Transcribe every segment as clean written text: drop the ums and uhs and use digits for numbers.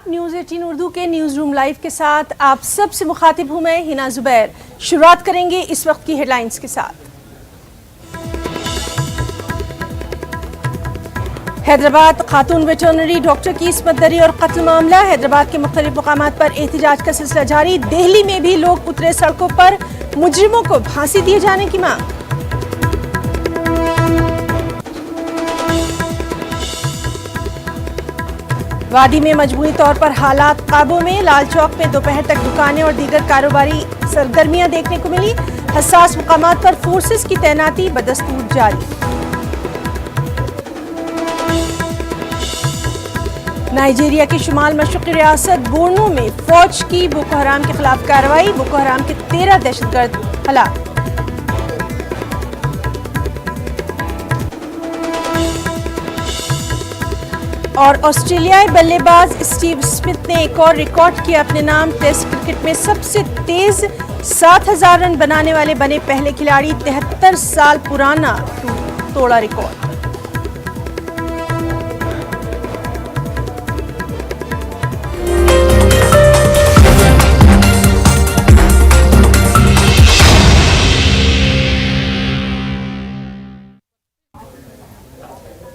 News 18 Urdu के news room live के साथ आप सबसे मुखातिब हूं मैं हिना जुबैर। शुरुआत करेंगे इस वक्त की हेडलाइंस के साथ। हैदराबाद खातून वेटरनरी डॉक्टर की इस्मत दरी और कत्ल मामला। हैदराबाद के मुख्तलिफ मुकामात पर एहतजाज का सिलसिला जारी। दिल्ली में भी लोग उतरे सड़कों पर, मुजरिमों को फांसी दिए जाने की मांग। वादी में मजबूरी तौर पर हालात काबू में। लाल चौक में दोपहर तक दुकानें और दीगर कारोबारी सरगर्मियां देखने को मिली। हसास मुकामात पर फोर्सेस की तैनाती बदस्तूर जारी। नाइजीरिया की शुमाल मशरक़ी रियासत बोर्नो में फौज की बोको हराम के खिलाफ कार्रवाई। बोको हराम के 13 दहशतगर्द हलाक। और ऑस्ट्रेलियाई बल्लेबाज स्टीव स्मिथ ने एक और रिकॉर्ड किया अपने नाम। टेस्ट क्रिकेट में सबसे तेज 7000 रन बनाने वाले बने पहले खिलाड़ी। 73 साल पुराना तोड़ा रिकॉर्ड।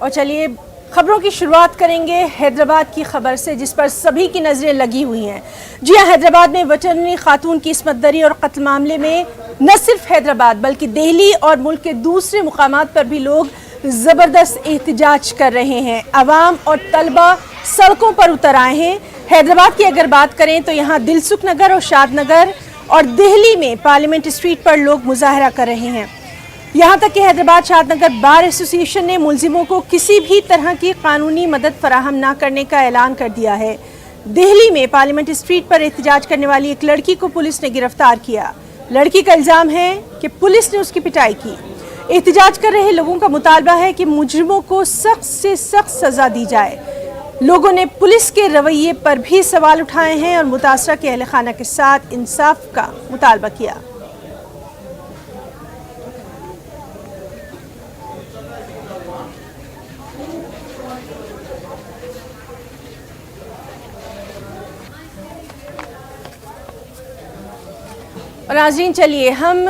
और चलिए खबरों की शुरुआत करेंगे हैदराबाद की खबर से, जिस पर सभी की नजरें लगी हुई हैं। जी हां, हैदराबाद में वेटरनरी खातून की इस्मत दरी और कत्ल मामले में न सिर्फ हैदराबाद बल्कि दिल्ली और मुल्क के दूसरे मुकामात पर भी लोग जबरदस्त एहतजाज कर रहे हैं। अवाम और तलबा सड़कों पर उतर आए हैं। हैदराबाद की अगर बात करें तो यहाँ दिलसुख नगर और शादनगर और दिल्ली में पार्लियामेंट स्ट्रीट पर लोग मुजाहरा कर रहे हैं। यहाँ तक कि हैदराबाद शादनगर बार एसोसिएशन ने मुलजिमों को किसी भी तरह की कानूनी मदद फराहम न करने का ऐलान कर दिया है। दिल्ली में पार्लियामेंट स्ट्रीट पर एहतजाज करने वाली एक लड़की को पुलिस ने गिरफ्तार किया। लड़की का इल्जाम है कि पुलिस ने उसकी पिटाई की। एहतजाज कर रहे लोगों का मुतालबा है कि मुजरिमों को सख्त से सख्त सजा दी जाए। लोगों ने पुलिस के रवैये पर भी सवाल उठाए हैं और मुतासरा के अहल खाना के साथ इंसाफ का मुतालबा किया। और नाज़रीन, चलिए हम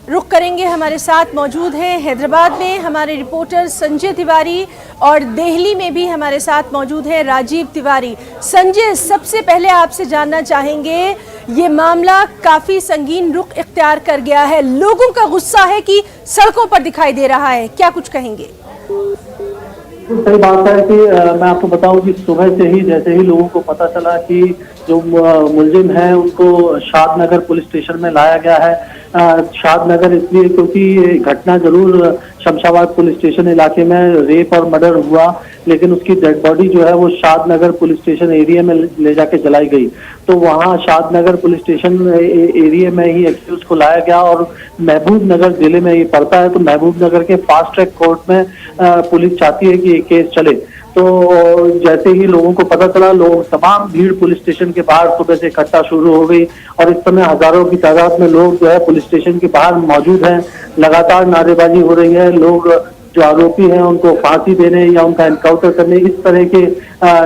रुख करेंगे। हमारे साथ मौजूद हैं हैदराबाद में हमारे रिपोर्टर संजय तिवारी और दिल्ली में भी हमारे साथ मौजूद हैं राजीव तिवारी। संजय, सबसे पहले आपसे जानना चाहेंगे, ये मामला काफ़ी संगीन रुख इख्तियार कर गया है। लोगों का गुस्सा है कि सड़कों पर दिखाई दे रहा है, क्या कुछ कहेंगे? सही बात है कि मैं आपको बताऊं कि सुबह से ही जैसे ही लोगों को पता चला कि जो मुलजिम है उनको शादनगर पुलिस स्टेशन में लाया गया है। शादनगर इसलिए क्योंकि घटना जरूर शमशाबाद पुलिस स्टेशन इलाके में रेप और मर्डर हुआ, लेकिन उसकी डेड बॉडी जो है वो शादनगर पुलिस स्टेशन एरिया में ले जाके जलाई गई। तो वहाँ शादनगर पुलिस स्टेशन एरिया में ही एक्यूज को लाया गया और महबूब नगर जिले में ये पड़ता है। तो महबूब नगर के फास्ट ट्रैक कोर्ट में पुलिस चाहती है कि ये केस चले। तो जैसे ही लोगों को पता चला, लोग तमाम भीड़ पुलिस स्टेशन के बाहर सुबह से इकट्ठा शुरू हो गई और इस समय हजारों की तादाद में लोग जो है पुलिस स्टेशन के बाहर मौजूद हैं। लगातार नारेबाजी हो रही है। लोग जो आरोपी हैं उनको फांसी देने या उनका एनकाउंटर करने, इस तरह के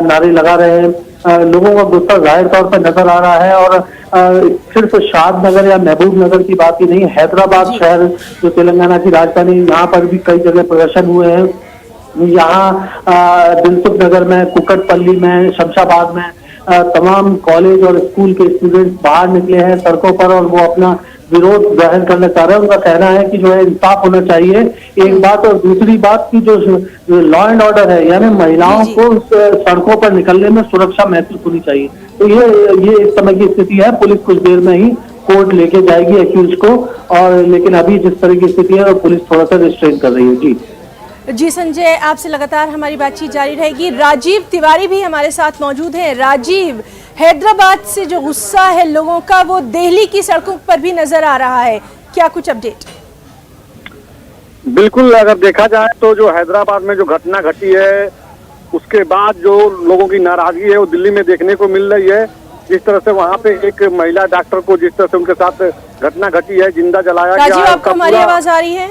नारे लगा रहे हैं। लोगों का गुस्सा जाहिर तौर पर नजर आ रहा है। और सिर्फ शादनगर या महबूब नगर की बात ही नहीं, हैदराबाद शहर जो तेलंगाना की राजधानी, यहाँ पर भी कई जगह प्रदर्शन हुए हैं। यहाँ दिलसुख नगर में, कुकटपल्ली में, शमशाबाद में तमाम कॉलेज और स्कूल के स्टूडेंट्स बाहर निकले हैं सड़कों पर और वो अपना विरोध जाहिर करना चाह रहे हैं। उनका कहना है कि जो है इंसाफ होना चाहिए, एक बात। और दूसरी बात की जो लॉ एंड ऑर्डर है, यानी महिलाओं को सड़कों पर निकलने में सुरक्षा महसूस होनी चाहिए। तो ये इस समय की स्थिति है। पुलिस कुछ देर में ही कोर्ट लेके जाएगी एक्यूज को, और लेकिन अभी जिस तरह की स्थिति है पुलिस थोड़ा सा रिस्ट्रेन कर रही है। जी संजय, आपसे लगातार हमारी बातचीत जारी रहेगी। राजीव तिवारी भी हमारे साथ मौजूद हैं। राजीव, हैदराबाद से जो गुस्सा है लोगों का वो दिल्ली की सड़कों पर भी नजर आ रहा है, क्या कुछ अपडेट? बिल्कुल, अगर देखा जाए तो जो हैदराबाद में जो घटना घटी है उसके बाद जो लोगों की नाराजगी है वो दिल्ली में देखने को मिल रही है। जिस तरह से वहाँ पे एक महिला डॉक्टर को जिस तरह से उनके साथ घटना घटी है, जिंदा जलाया गया। राजीव, आपको हमारी आवाज आ रही है?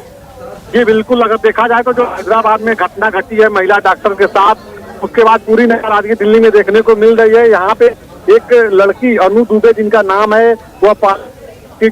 जी बिल्कुल, अगर देखा जाए तो जो हैदराबाद में घटना घटी है महिला डॉक्टर के साथ, उसके बाद पूरी नाराजगी दिल्ली में देखने को मिल रही है। यहाँ पे एक लड़की अनु दुबे जिनका नाम है, वह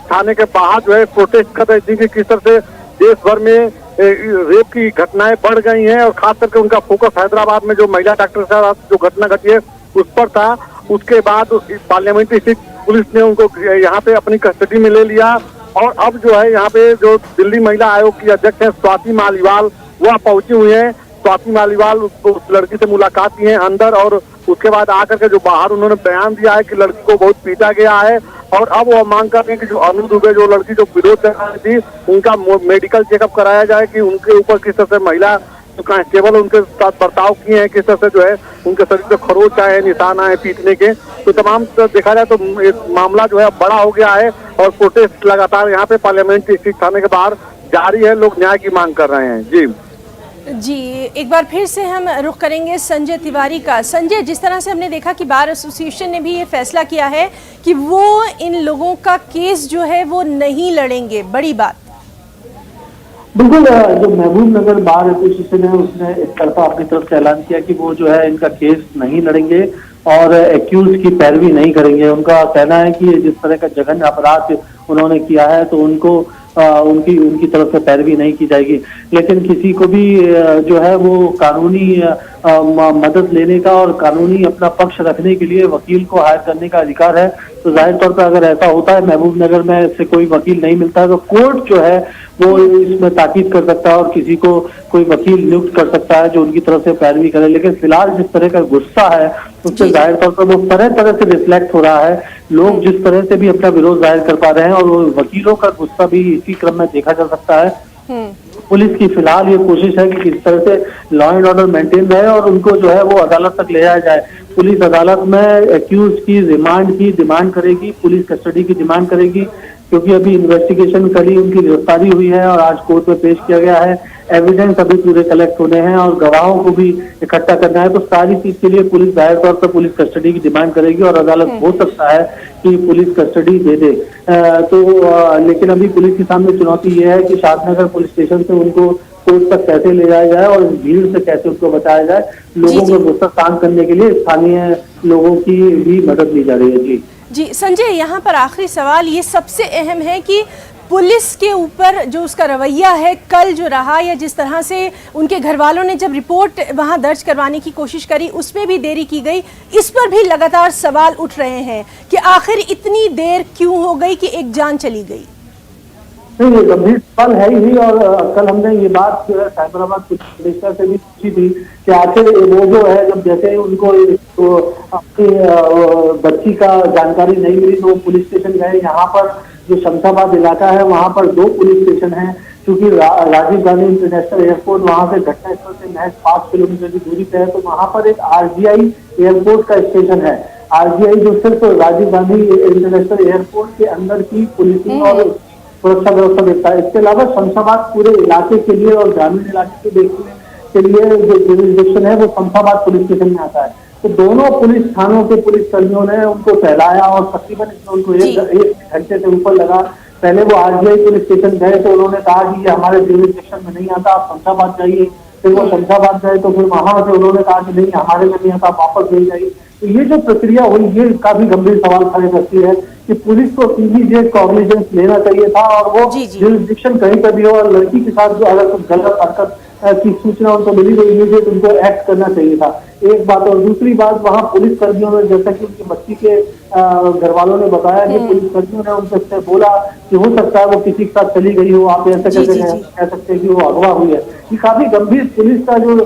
थाने के बाहर जो है प्रोटेस्ट कर रही थी कि किस तरह से देश भर में रेप की घटनाएं बढ़ गई हैं, और खास करके उनका फोकस हैदराबाद में जो महिला डॉक्टर के साथ जो घटना घटी है उस पर था। उसके बाद पार्लियामेंट्री स्थित पुलिस ने उनको यहाँ पे अपनी कस्टडी में ले लिया, और अब जो है यहाँ पे जो दिल्ली महिला आयोग की अध्यक्ष है स्वाति मालीवाल, वह पहुंची हुई है। स्वाति मालीवाल उस लड़की से मुलाकात की है अंदर, और उसके बाद आकर के जो बाहर उन्होंने बयान दिया है कि लड़की को बहुत पीटा गया है, और अब वो मांग कर रहे हैं कि जो अनु दुबे जो लड़की जो विरोध कर रही थी उनका मेडिकल चेकअप कराया जाए कि उनके ऊपर किस तरह से महिला जो कांस्टेबल उनके साथ बर्ताव किए हैं, किस तरह से जो है उनके शरीर पे खरोच आए, निशान आए पीटने के। तो तमाम देखा जाए तो एक मामला जो है बड़ा हो गया है, और प्रोटेस्ट लगातार यहाँ पे पार्लियामेंट्री स्थित थाने के बाहर जारी है। लोग न्याय की मांग कर रहे हैं। जी, एक बार फिर से हम रुख करेंगे संजय तिवारी का। संजय, जिस तरह से हमने देखा कि बार एसोसिएशन ने भी ये फैसला किया है कि वो इन लोगों का केस जो है वो नहीं लड़ेंगे, बड़ी बात। बिल्कुल, जो महबूब नगर बार एसोसिएशन है उसने इस तरफा अपनी तरफ से ऐलान किया कि वो जो है इनका केस नहीं लड़ेंगे और एक्यूज की पैरवी नहीं करेंगे। उनका कहना है कि जिस तरह का जघन्य अपराध उन्होंने किया है तो उनको उनकी तरफ से पैरवी नहीं की जाएगी। लेकिन किसी को भी जो है वो कानूनी मदद लेने का और कानूनी अपना पक्ष रखने के लिए वकील को हायर करने का अधिकार है। तो जाहिर तौर पर अगर ऐसा होता है, महबूब नगर में से कोई वकील नहीं मिलता है, तो कोर्ट जो है वो इसमें ताकीद कर सकता है और किसी को कोई वकील नियुक्त कर सकता है जो उनकी तरफ से पैरवी करे। लेकिन फिलहाल जिस तरह का गुस्सा है उससे जाहिर तौर पर वो तरह तरह से रिफ्लेक्ट हो रहा है। लोग जिस तरह से भी अपना विरोध जाहिर कर पा रहे हैं, और वो वकीलों का गुस्सा भी इसी क्रम में देखा जा सकता है। पुलिस की फिलहाल ये कोशिश है कि किस तरह से लॉ एंड ऑर्डर मेंटेन रहे और उनको जो है वो अदालत तक ले जाया जाए। पुलिस अदालत में एक्यूज की रिमांड की डिमांड करेगी, पुलिस कस्टडी की डिमांड करेगी, क्योंकि अभी इन्वेस्टिगेशन कल ही उनकी गिरफ्तारी हुई है और आज कोर्ट में पेश किया गया है। एविडेंस अभी पूरे कलेक्ट होने हैं और गवाहों को भी इकट्ठा करना है। तो सारी चीज के लिए पुलिस जाहिर तौर पर पुलिस कस्टडी की डिमांड करेगी और अदालत हो सकता है कि पुलिस कस्टडी दे दे। लेकिन अभी पुलिस के सामने चुनौती ये है कि शादनगर पुलिस स्टेशन से उनको कोर्ट तक कैसे ले जाया जाए और इस भीड़ से कैसे उसको बचाया जाए। लोगों को गुस्सा शांत करने के लिए स्थानीय लोगों की भी मदद ली जा रही है। जी संजय, यहाँ पर आखिरी सवाल ये सबसे अहम है कि पुलिस के ऊपर जो उसका रवैया है कल जो रहा, या जिस तरह से उनके घर वालों ने जब रिपोर्ट वहां दर्ज करवाने की कोशिश करी उसमें भी देरी की गई, इस पर भी लगातार सवाल उठ रहे हैं कि आखिर इतनी देर क्यों हो गई कि एक जान चली गई। नहीं, ये गंभीर सवाल है ही। और कल हमने ये बात जो है साइबराबाद पुलिस कमिश्नर से भी पूछी थी कि आखिर वो जो है जब जैसे उनको तो अपनी बच्ची का जानकारी नहीं मिली तो वो पुलिस स्टेशन गए। यहाँ पर जो शमशाबाद इलाका है वहाँ पर 2 पुलिस स्टेशन हैं, क्योंकि राजीव गांधी इंटरनेशनल एयरपोर्ट वहाँ से घटनास्थल से महज 5 किलोमीटर की दूरी पे है। तो वहाँ पर एक RGI एयरपोर्ट का स्टेशन है। RGI जो सिर्फ राजीव गांधी इंटरनेशनल एयरपोर्ट के अंदर की पुलिसिंग और सुरक्षा व्यवस्था देता है। इसके अलावा शमशाबाद पूरे इलाके के लिए और ग्रामीण इलाके के देखने के लिए जो जुरिसडिक्शन है वो शमशाबाद पुलिस स्टेशन में आता है। तो दोनों पुलिस थानों के पुलिस कर्मियों ने उनको फैलाया और तकरीबन उनको 1 घंटे से ऊपर लगा। पहले वो RGI पुलिस स्टेशन गए तो उन्होंने कहा कि ये हमारे जुरिसडिक्शन में नहीं आता, आप शमशाबाद जाइए। फिर वो शमशाबाद गए तो फिर वहां से उन्होंने कहा कि नहीं हमारे में नहीं आता, वापस नहीं जाइए। तो ये जो प्रक्रिया हुई ये काफी गंभीर सवाल खड़े करती है कि पुलिस को इमीडिएट कॉग्निजेंस लेना चाहिए था और वो जुरिसडिक्शन कहीं पर भी हो और लड़की के साथ जो अगर कुछ गलत हरकत की सूचना उनको मिली तो इमीडिएट उनको एक्ट करना चाहिए था, एक बात। और दूसरी बात, वहाँ पुलिस कर्मियों ने, जैसा कि उनकी बच्ची के घर वालों ने बताया कि पुलिस कर्मियों ने उनसे बोला कि हो सकता है वो किसी के साथ चली गई हो, आप ऐसे कैसे कह सकते हैं कि वो अगवा हुई है। ये काफी गंभीर पुलिस का जो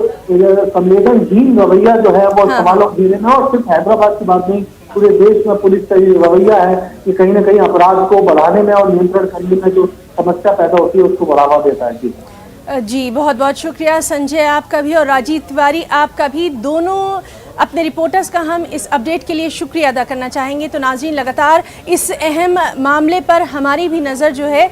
संवेदनहीन रवैया जो है वो सवालों घेरे में, और सिर्फ हैदराबाद की बात नहीं पूरे देश में पुलिस का ये रवैया है कि कहीं ना कहीं अपराध को बढ़ाने में और नियंत्रण करने में जो समस्या पैदा होती है उसको बढ़ावा देता है। जी बहुत बहुत शुक्रिया संजय आपका भी और राजीव तिवारी आपका भी, दोनों अपने रिपोर्टर्स का हम इस अपडेट के लिए शुक्रिया अदा करना चाहेंगे। तो नाज़रीन, लगातार इस अहम मामले पर हमारी भी नज़र जो है